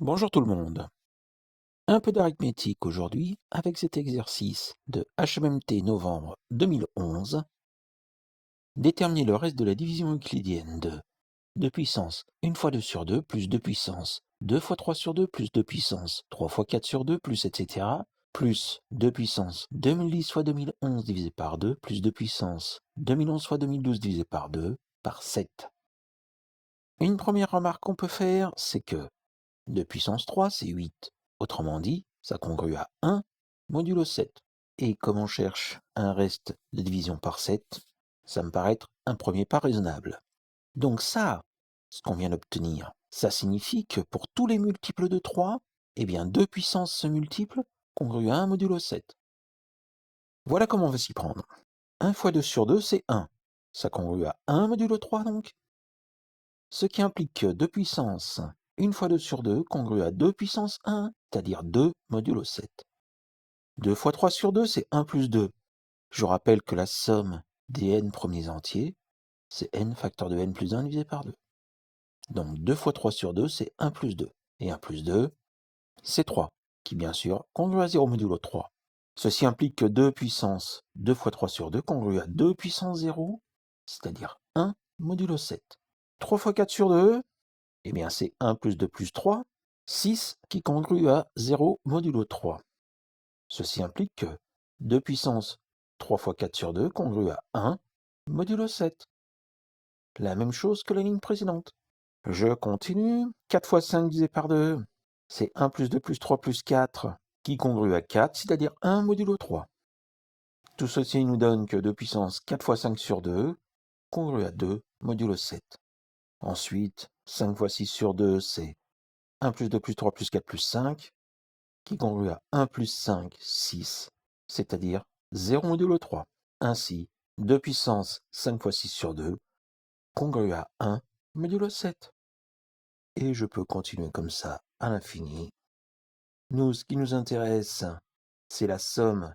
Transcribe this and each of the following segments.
Bonjour tout le monde. Un peu d'arithmétique aujourd'hui avec cet exercice de HMMT novembre 2011. Déterminer le reste de la division euclidienne de 2 puissance 1 fois 2 sur 2 plus 2 puissance 2 fois 3 sur 2 plus 2 puissance 3 fois 4 sur 2 plus etc. plus 2 puissance 2010 fois 2011 divisé par 2 plus 2 puissance 2011 fois 2012 divisé par 2 par 7. Une première remarque qu'on peut faire, c'est que 2 puissance 3, c'est 8. Autrement dit, ça congrue à 1 modulo 7. Et comme on cherche un reste de division par 7, ça me paraît être un premier pas raisonnable. Donc ça, ce qu'on vient d'obtenir, ça signifie que pour tous les multiples de 3, eh bien 2 puissance multiples congrue à 1 modulo 7. Voilà comment on va s'y prendre. 1 fois 2 sur 2, c'est 1. Ça congrue à 1 modulo 3 donc. Ce qui implique que 2 puissance 1 fois 2 sur 2 congrue à 2 puissance 1, c'est-à-dire 2 modulo 7. 2 fois 3 sur 2, c'est 1 plus 2. Je rappelle que la somme des n premiers entiers, c'est n facteur de n plus 1 divisé par 2. Donc 2 fois 3 sur 2, c'est 1 plus 2. Et 1 plus 2, c'est 3, qui bien sûr congrue à 0 modulo 3. Ceci implique que 2 puissance 2 fois 3 sur 2 congrue à 2 puissance 0, c'est-à-dire 1 modulo 7. 3 fois 4 sur 2, eh bien c'est 1 plus 2 plus 3, 6 qui congrue à 0 modulo 3. Ceci implique que 2 puissance 3 fois 4 sur 2 congrue à 1 modulo 7. La même chose que la ligne précédente. Je continue. 4 fois 5 divisé par 2, c'est 1 plus 2 plus 3 plus 4 qui congrue à 4, c'est-à-dire 1 modulo 3. Tout ceci nous donne que 2 puissance 4 fois 5 sur 2 congrue à 2 modulo 7. Ensuite, 5 fois 6 sur 2, c'est 1 plus 2 plus 3 plus 4 plus 5, qui congrue à 1 plus 5, 6, c'est-à-dire 0 modulo 3. Ainsi, 2 puissance 5 fois 6 sur 2 congrue à 1 modulo 7. Et je peux continuer comme ça à l'infini. Nous, ce qui nous intéresse, c'est la somme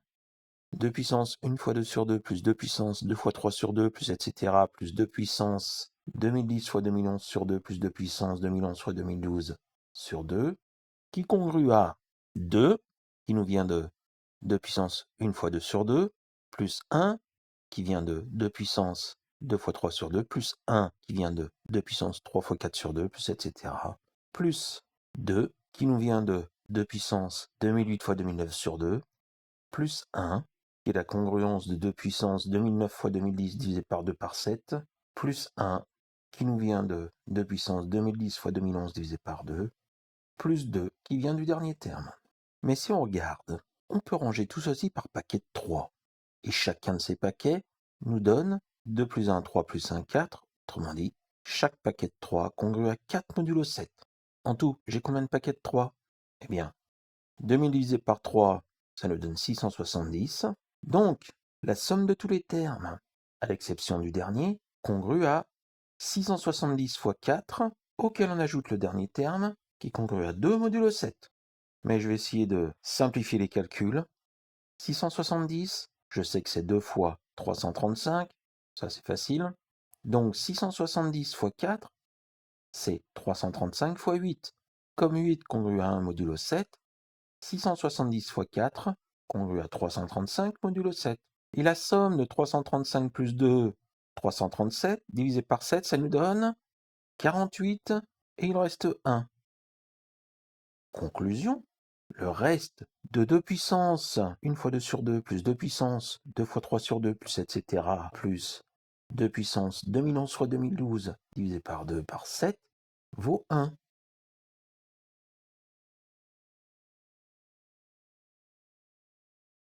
2 puissance 1 fois 2 sur 2 plus 2 puissance 2 fois 3 sur 2 plus etc. plus 2 puissance 2010 fois 2011 sur 2 plus 2 puissance 2011 fois 2012 sur 2 qui congrue à 2 qui nous vient de 2 puissance 1 fois 2 sur 2 plus 1 qui vient de 2 puissance 2 fois 3 sur 2 plus 1 qui vient de 2 puissance 3 fois 4 sur 2 plus etc. plus 2 qui nous vient de 2 puissance 2008 fois 2009 sur 2 plus 1 qui est la congruence de 2 puissance 2009 fois 2010 divisé par 2 par 7 plus 1 qui nous vient de 2 puissance 2010 fois 2011 divisé par 2 plus 2 qui vient du dernier terme. Mais si on regarde, on peut ranger tout ceci par paquet de 3. Et chacun de ces paquets nous donne 2 plus 1, 3 plus 1, 4. Autrement dit, chaque paquet de 3 congrue à 4 modulo 7. En tout, j'ai combien de paquets de 3? Eh bien, 2000 divisé par 3, ça nous donne 670. Donc, la somme de tous les termes, à l'exception du dernier, congrue à 670 fois 4, auquel on ajoute le dernier terme, qui congrue à 2 modulo 7. Mais je vais essayer de simplifier les calculs. 670, je sais que c'est 2 fois 335, ça c'est facile. Donc 670 fois 4, c'est 335 fois 8. Comme 8 congrue à 1 modulo 7, 670 fois 4 congrue à 335 modulo 7. Et la somme de 335 plus 2, 337, divisé par 7, ça nous donne 48, et il reste 1. Conclusion, le reste de 2 puissance 1 fois 2 sur 2 plus 2 puissance 2 fois 3 sur 2 plus etc. plus 2 puissance 2011 fois 2012 divisé par 2 par 7 vaut 1.